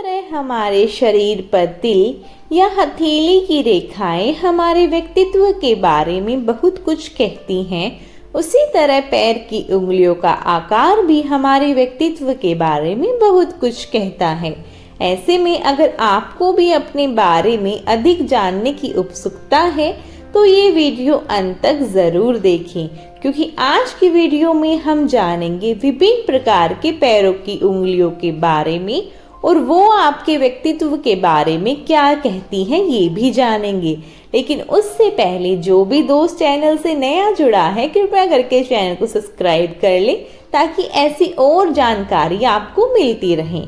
तरह हमारे शरीर पर तिल या हथेली की रेखाएं हमारे व्यक्तित्व के बारे में बहुत कुछ कहती हैं, उसी तरह पैर की उंगलियों का आकार भी हमारे व्यक्तित्व के बारे में बहुत कुछ कहता है। ऐसे में अगर आपको भी अपने बारे में अधिक जानने की उत्सुकता है तो ये वीडियो अंत तक जरूर देखें, क्योंकि आज की वीडियो में हम जानेंगे विभिन्न प्रकार के पैरों की उंगलियों के बारे में और वो आपके व्यक्तित्व के बारे में क्या कहती हैं ये भी जानेंगे। लेकिन उससे पहले जो भी दोस्त चैनल से नया जुड़ा है कृपया करके चैनल को सब्सक्राइब कर ले ताकि ऐसी और जानकारी आपको मिलती रहे।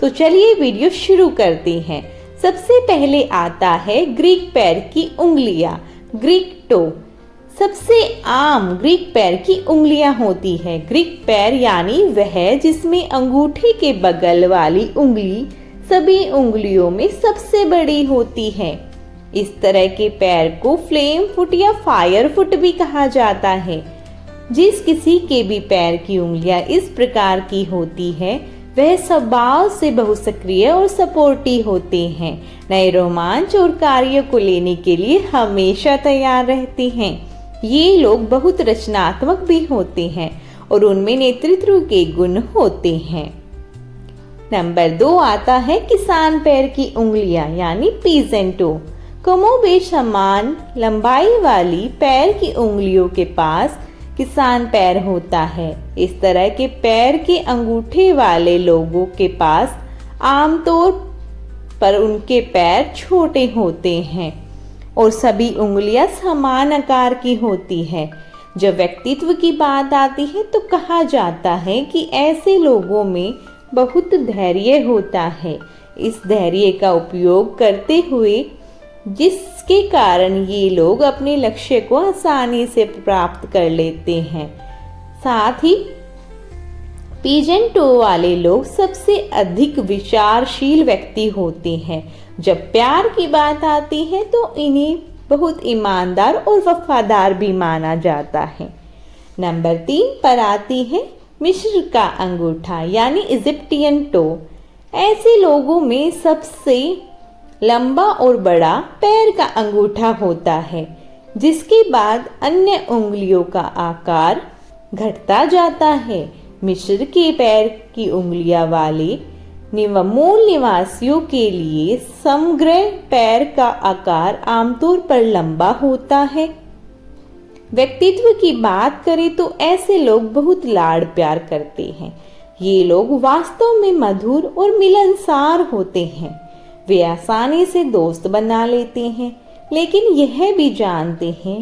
तो चलिए वीडियो शुरू करते हैं। सबसे पहले आता है ग्रीक पैर की उंगलियां, ग्रीक टो। सबसे आम ग्रीक पैर की उंगलियां होती है। ग्रीक पैर यानी वह जिसमें अंगूठे के बगल वाली उंगली सभी उंगलियों में सबसे बड़ी होती है। इस तरह के पैर को फ्लेम फुट या फायर फुट भी कहा जाता है। जिस किसी के भी पैर की उंगलियां इस प्रकार की होती है वह स्वभाव से बहुत सक्रिय और सपोर्टिव होते हैं, नए रोमांच और कार्य को लेने के लिए हमेशा तैयार रहते हैं। ये लोग बहुत रचनात्मक भी होते हैं और उनमें नेतृत्व के गुण होते हैं। नंबर 2 आता है किसान पैर की उंगलियां यानी पीजेंट टो। कमोबेश समान लंबाई वाली पैर की उंगलियों के पास किसान पैर होता है। इस तरह के पैर के अंगूठे वाले लोगों के पास आमतौर पर उनके पैर छोटे होते हैं और सभी उंगलियां समान आकार की होती है। जब व्यक्तित्व की बात आती है तो कहा जाता है कि ऐसे लोगों में बहुत धैर्य होता है। इस धैर्य का उपयोग करते हुए जिसके कारण ये लोग अपने लक्ष्य को आसानी से प्राप्त कर लेते हैं। साथ ही पीजेंट टो वाले लोग सबसे अधिक विचारशील व्यक्ति होते हैं। जब प्यार की बात आती है तो इन्हें बहुत ईमानदार और वफादार भी माना जाता है। नंबर 3 पर आती है मिस्र का अंगूठा यानी इजिप्टियन टो। ऐसे लोगों में सबसे लंबा और बड़ा पैर का अंगूठा होता है, जिसके बाद अन्य उंगलियों का आकार घटता जाता है। मिस्र के पैर की उंगलियां वाले मूल निवासियों के लिए समग्र पैर का आकार आमतौर पर लंबा होता है। व्यक्तित्व की बात करें तो ऐसे लोग बहुत लाड़ प्यार करते हैं। ये लोग वास्तव में मधुर और मिलनसार होते हैं। वे आसानी से दोस्त बना लेते हैं, लेकिन यह भी जानते हैं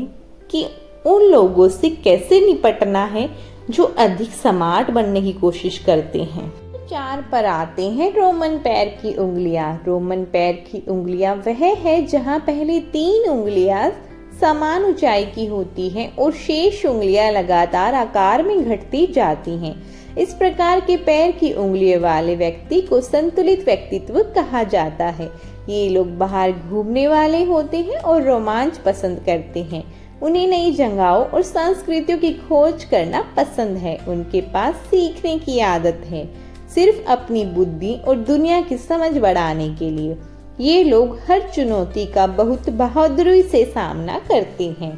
कि उन लोगों से कैसे निपटना है जो अधिक स्मार्ट बनने की कोशिश करते हैं। 4 पर आते हैं रोमन पैर की उंगलियां। रोमन पैर की उंगलियां वह है जहां पहले 3 उंगलियां समान ऊंचाई की होती हैं और शेष उंगलियां लगातार आकार में घटती जाती हैं। इस प्रकार के पैर की उंगलियों वाले व्यक्ति को संतुलित व्यक्तित्व कहा जाता है। ये लोग बाहर घूमने वाले होते हैं और रोमांच पसंद करते हैं। उन्हें नई जगहों और संस्कृतियों की खोज करना पसंद है। उनके पास सीखने की आदत है, सिर्फ अपनी बुद्धि और दुनिया की समझ बढ़ाने के लिए। ये लोग हर चुनौती का बहुत बहादुरी से सामना करते हैं।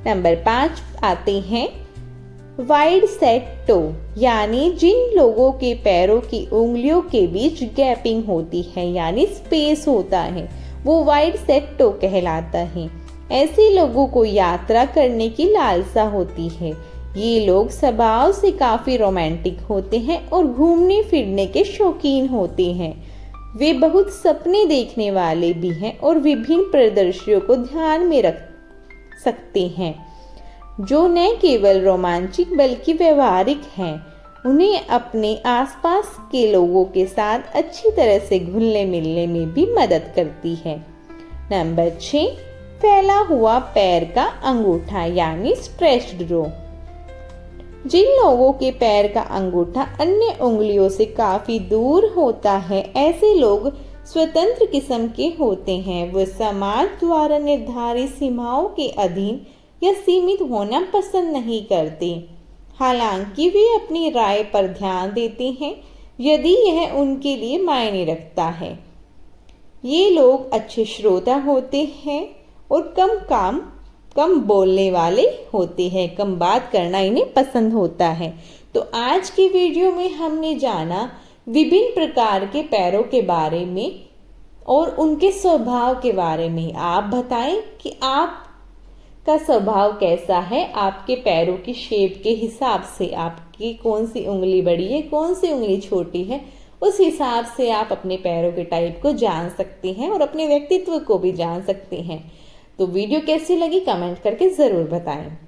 नंबर 5 आते हैं वाइड सेट टो यानी जिन लोगों के पैरों की उंगलियों के बीच गैपिंग होती है यानी स्पेस होता है, वो वाइड सेट टो कहलाता है। ऐसे लोगों को यात्रा करने की लालसा होती है। ये लोग स्वभाव से काफी रोमांटिक होते हैं और घूमने फिरने के शौकीन होते हैं। वे बहुत सपने देखने वाले भी हैं और विभिन्न प्रदर्शनियों को ध्यान में रख सकते हैं जो न केवल रोमांचिक बल्कि व्यवहारिक हैं। उन्हें अपने आसपास के लोगों के साथ अच्छी तरह से घुलने मिलने में भी मदद करती है। नंबर 6 फैला हुआ पैर का अंगूठा यानी स्ट्रेच्ड रो। जिन लोगों के पैर का अंगूठा अन्य उंगलियों से काफी दूर होता है, ऐसे लोग स्वतंत्र किस्म के होते हैं। वे समाज द्वारा निर्धारित सीमाओं के अधीन या सीमित होना पसंद नहीं करते। हालांकि वे अपनी राय पर ध्यान देते हैं, यदि यह उनके लिए मायने रखता है। ये लोग अच्छे श्रोता होते हैं और कम बोलने वाले होते हैं, कम बात करना इन्हें पसंद होता है। तो आज की वीडियो में हमने जाना विभिन्न प्रकार के पैरों के बारे में और उनके स्वभाव के बारे में। आप बताएं कि आपका स्वभाव कैसा है, आपके पैरों की शेप के हिसाब से आपकी कौन सी उंगली बड़ी है, कौन सी उंगली छोटी है, उस हिसाब से आप अपने पैरों के टाइप को जान सकते हैं और अपने व्यक्तित्व को भी जान सकते हैं। तो वीडियो कैसी लगी कमेंट करके ज़रूर बताएं।